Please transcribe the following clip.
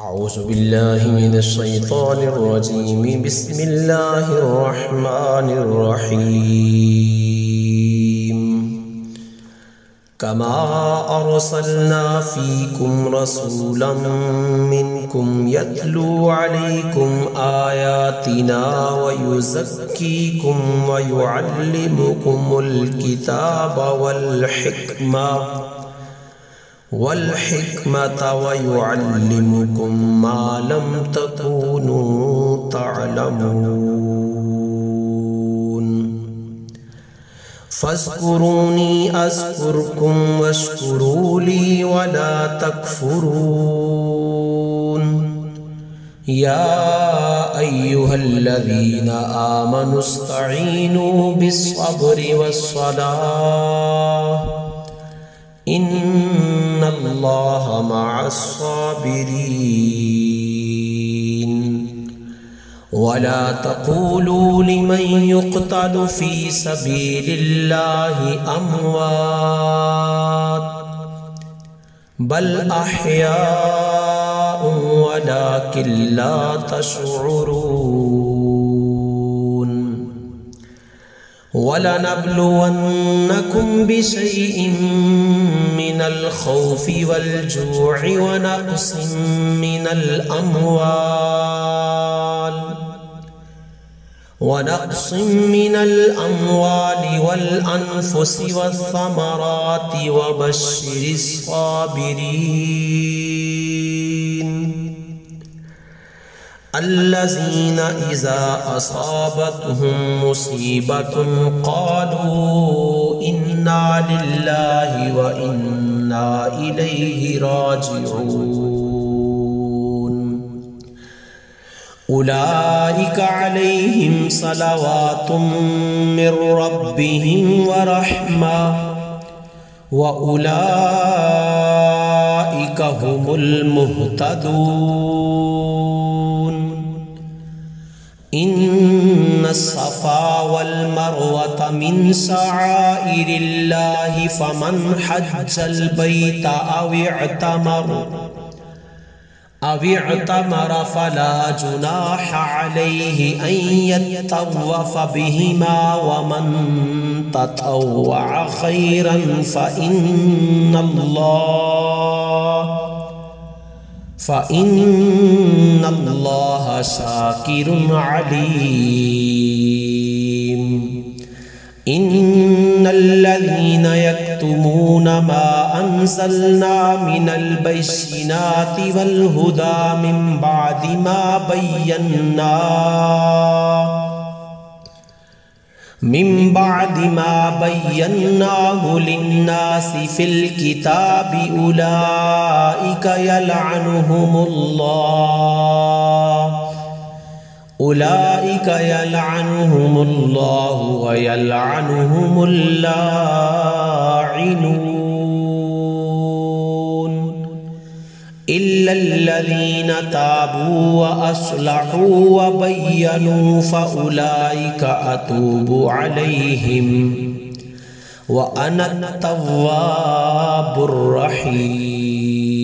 أعوذ بالله من الشيطان الرجيم بسم الله الرحمن الرحيم كما أرسلنا فيكم رسولا منكم يتلو عليكم آياتنا ويزكيكم ويعلمكم الكتاب والحكمة ويعلمكم ما لم تكونوا تعلمون فاذكروني أذكركم واشكروا لي ولا تكفرون يا أيها الذين آمنوا استعينوا بالصبر والصلاة إن الله مع الصابرين ولا تقولوا لمن يقتل في سبيل الله أموات بل أحياء ولكن لا تشعرون ولنبلونكم بشيء من الخوف والجوع ونقص من الأموال والأنفس والثمرات وبشر الصابرين الذين إذا أصابتهم مصيبة قالوا إنا لله وإنا إليه راجعون أولئك عليهم صلوات من ربهم ورحمة وأولئك هم المهتدون إن الصفا والمروة من شعائر الله فمن حج البيت أو اعتمر فلا جناح عليه أن يطوف بهما ومن تطوع خيرا فإن الله شاكر عليم إن الذين يكتمون ما أنزلنا من البينات والهدى من بعد ما بيناه للناس في الكتاب أولئك يلعنهم الله ويلعنهم اللاعنون إلا الذين تابوا وأصلحوا وبينوا فأولئك أتوب عليهم وأنا التواب الرحيم.